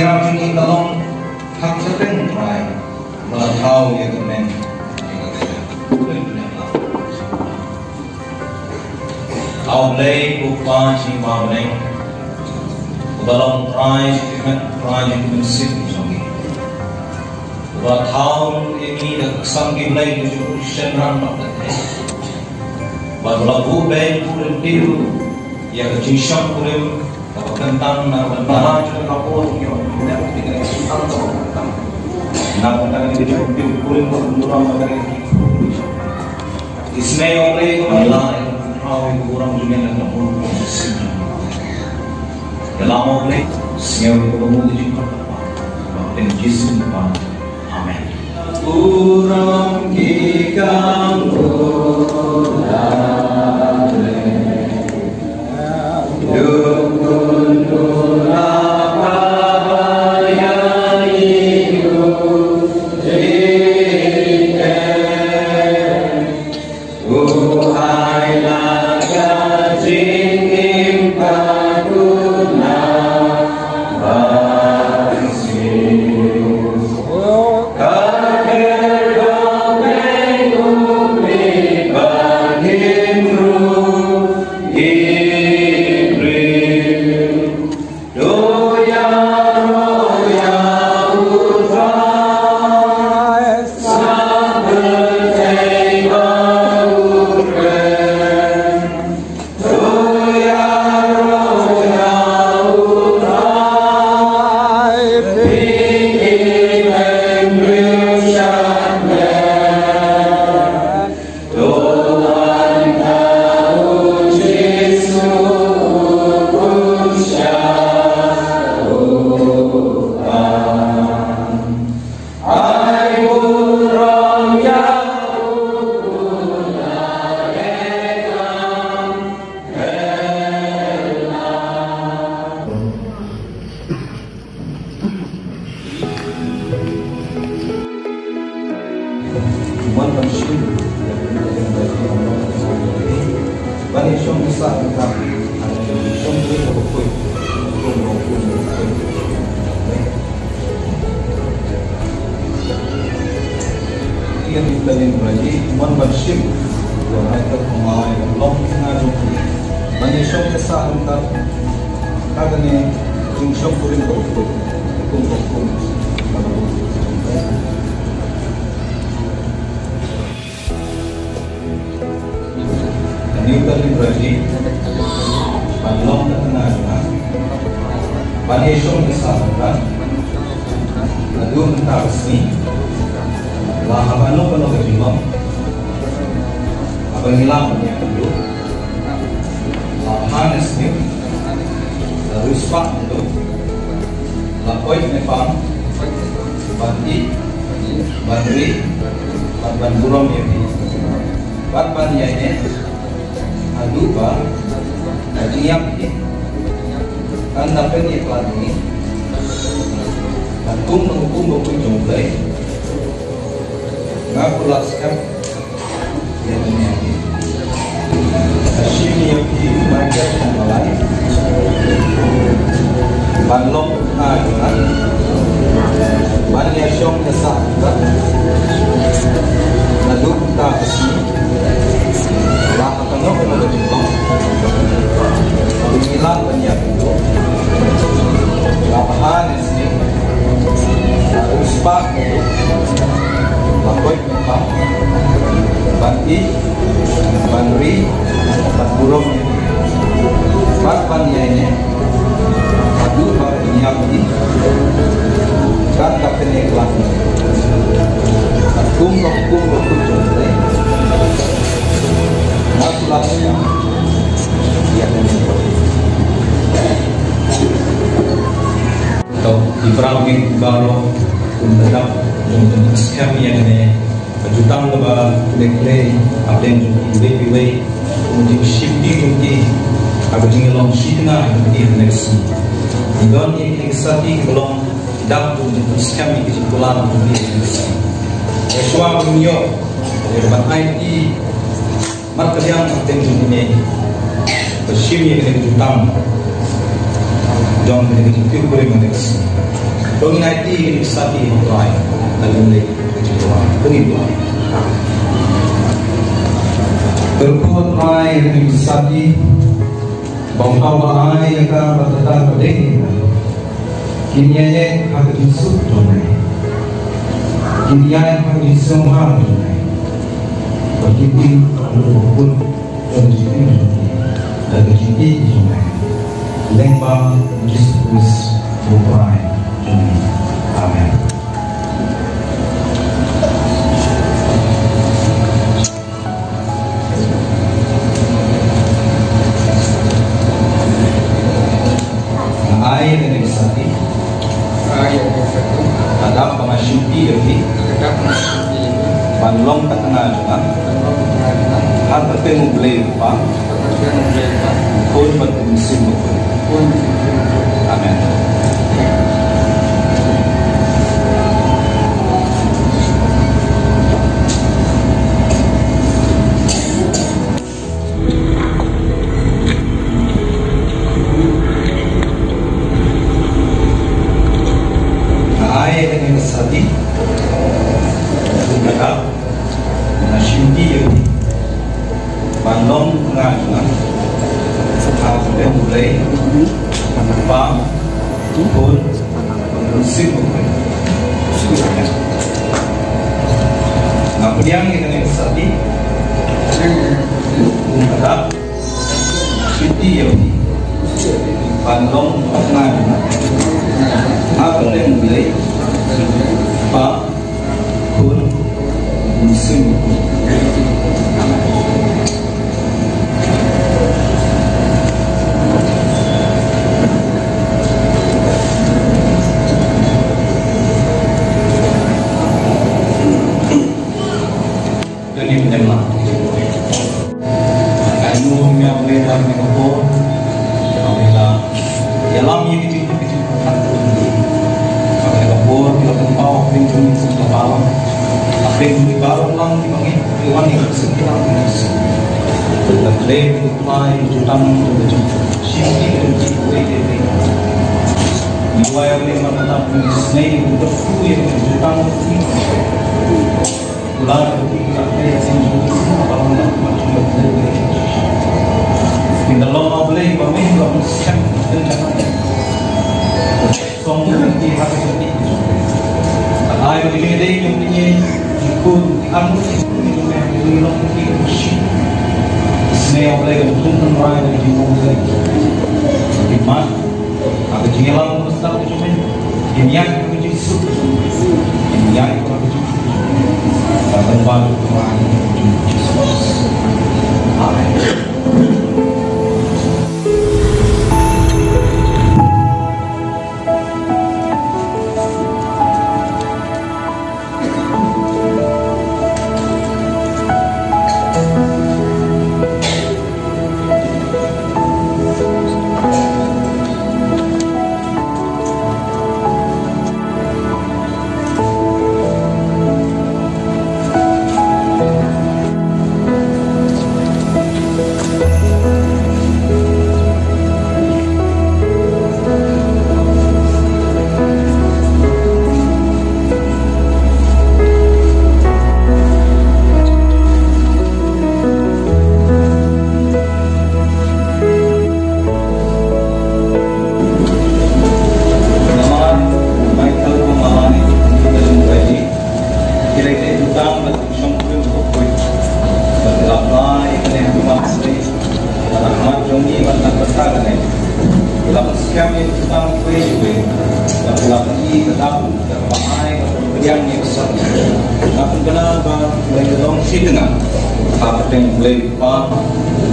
Siram jingi talong Hapdeng Trai Jisu Khrist Blei Bupa Jing Hapdeng Balong Trai Jisu Khrist Jongi Bathau ini sangi Blei Jisu Shenran Baru Blei Kurim Tiru ya shongkurim kentang namar kapur yang dengan kentang namar ini kurim burom इसमें औरे अल्लाह आओ burom juga nak kapur dalam औरे siapa bertemu di Trai Jisu Khrist. Amin. Burom kyrkhu Newtalin Rajee shim Micheal Khongmalai Nongthymmai shong kesa angkat kagane shongkurim kyrkhu Newtalin Rajee Long tengah shong kesa angkat adu mentar sini lah abang penuh kejimam, abang hilang punya dulu, lah panas ni, lah ruspak itu, lah koi nepang, bandi, bandri, ban burom ini, ban ini, adu bar, jingiap ini, kan dapat ni pelan ini, dan kum berpun jong Blei. Ngaku lakskan yang ini shim yang di Micheal Khongmalai balong adunan banyak shong kesah lalu kita kesini lah akan penuh kejimong hilang banyak itu lapahan ini harus pak lakoi memang bandi, bandri, burom, ban ini, adu Byrnihat ini, kan kene kelas ini, kum Blei, masalahnya iakane. Atau di perang baroh mendadak scam iakane jutang kaba Blei Hapdeng Blei kemudian shim di aku jinglong shitna di next idon ini kesati belum dak untuk scam ini kesimpulan di next shwa bunyo depan IT markalian Hapdeng ini shim ini jutang jong ini kyrkhu next Byrnihat sati Trai dalam Blei kyrkhu. Kyrkhu Trai sati bangkau bahai Jaka bertetap Hapdeng kinianya Trai Jisu Khrist kinianya Trai Jisu Khrist begitu pun terjadi dan terjadi lembang Jisu Khrist berperan. Amen. Ayat yang disati, ada pengasuti lagi, panlong tak kenal juga, Hapdeng Blei pun bermusim pun. Amen. Sati Jaka Nashindi Yogi Bandong Rajee Hapdeng Blei Pam Pun Musim Hapdeng yang Sati Jaka Nashindi Yogi Bandong Rajee Hapdeng Blei Pak Pun Musim. Ini menyembah. Kamu yang boleh dalam mikrofon, apabila dalam yang kecil-kecil pinjam untuk baroh, Hapdeng di baroh lang di bangin, iwan yang sekitar ini. Dan Blei Trai jutang shim ini. Iwa yang menetap di sini untuk yang jutang ini. Ular ketika Blei sendiri kalau nak macam Blei. Di dalam Blei bangin kalau shim dan Jaka. Shongkurim di hati ini. Ayo dilihat yang punya ikut anu ini shim. Sebenarnya Blei kan Newtalin Rajee di Nongthymmai. Di mana? Ada jingiathoh besar tu cuma jingiathoh itu Jisu. Jingiathoh itu Jisu. Dan baru Tuhan Jisu. Amen. Namar Micheal Khongmalai Newtalin Rajee kira-kira jutang dan shongkurim untuk berlapai kane Blei dan jong dan bertahan dalam skema jutang Blei dan berlapai tetap terpakai kemudian yang besar. Namun kenapa Blei dong si dengan Hapdeng Blei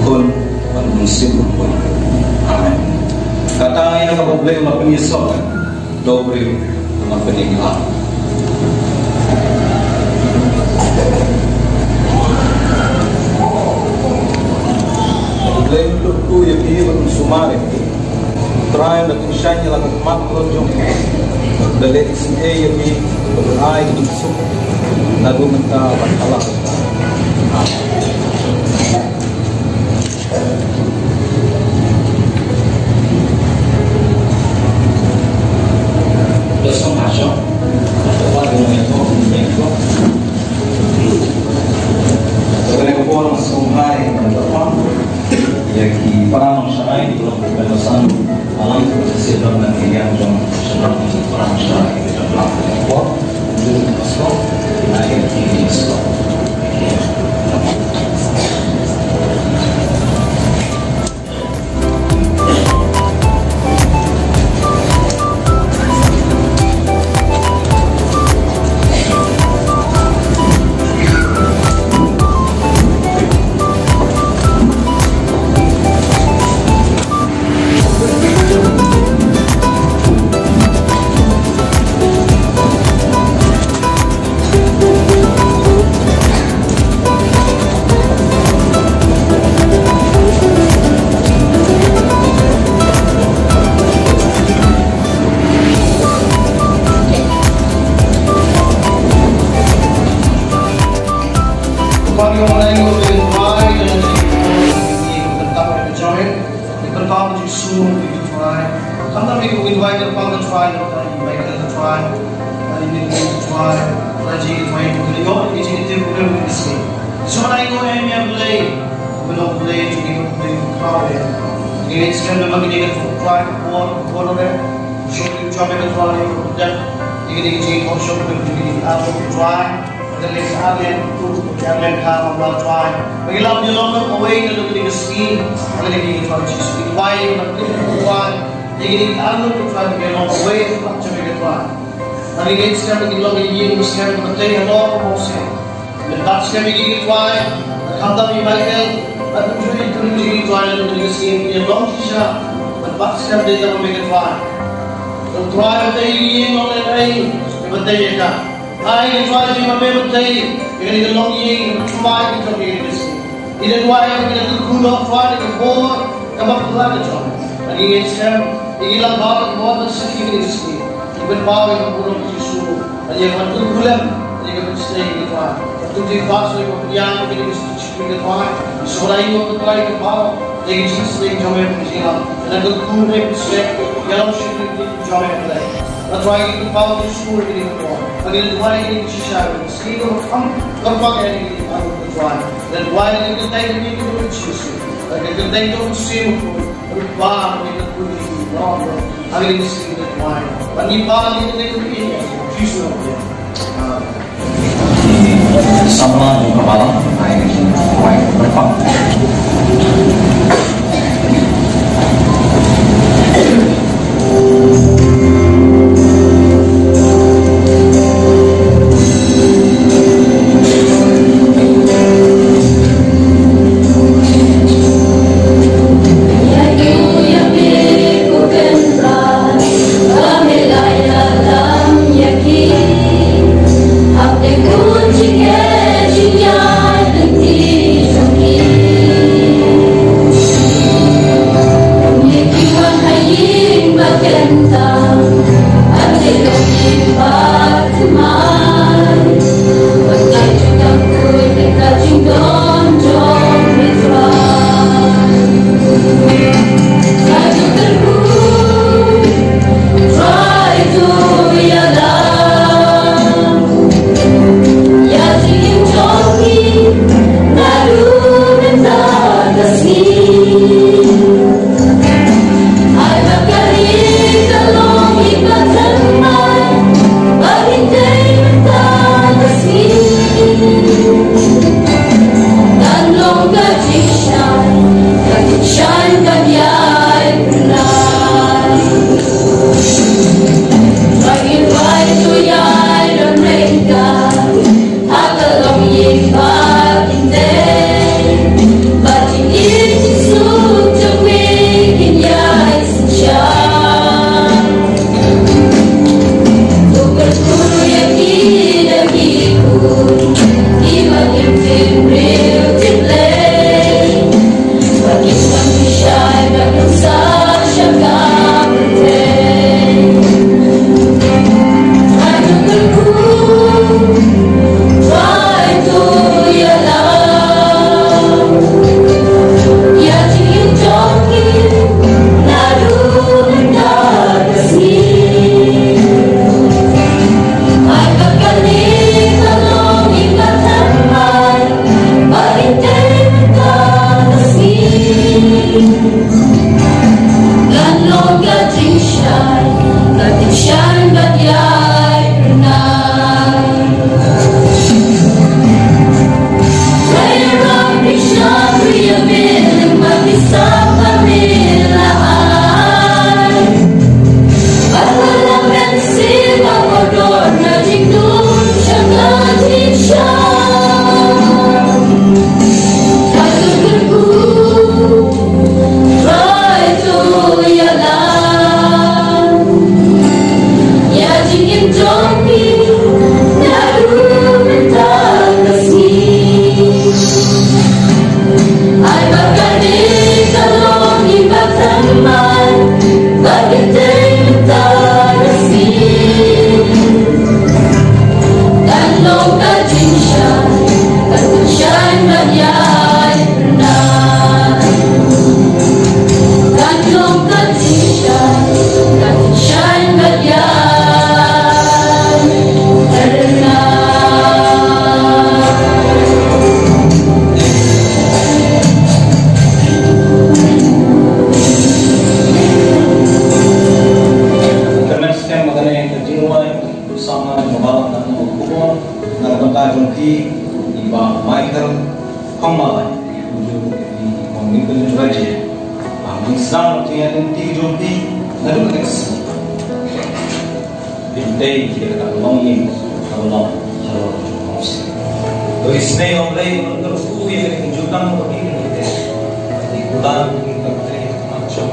pun musim pun. Amen. Kata yang apa Blei melakukan Yesus dobri Byrnihat. Blei kyrkhu yang dia bersumar ini Trai Jisu lakukan makhluk jong dari sini yang dia Trai Jisu lalu minta Allah. Terus masuk. Apa yang itu? Kalau orang sungai berapa? Yaitu perang syai dalam kebebasan alam sebab nanti yang jong sebab perang syai itu dalam apa? Jadi masuk ayat ini masuk. Samla juga malam, air berapa? Jingiathoh mabang ng burom nagpunta jong iba Micheal Khongmalai Newtalin Rajee ang isang tinatang jong nalukas Blei kita longing Allah Allah तो इसने Blei अंदर उसको ये jutang होती है di bulan kita macam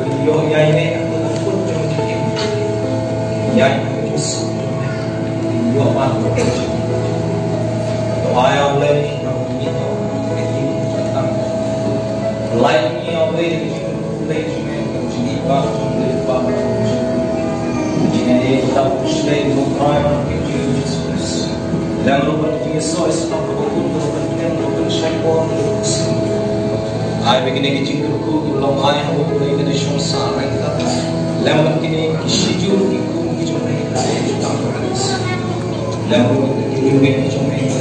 video yang ini aku pun mungkin yang itu video apa तो आया Blei ini jutang lain ini Blei में jadi बात जिन्हें kita Blei Trai Jisu Khrist dan lupa Yesus Kristus untuk I begini jingkyrkhu long ai ho Blei ke shongsa rai ta lam kini shiju ki ku ki jong jutang lam kini ki jong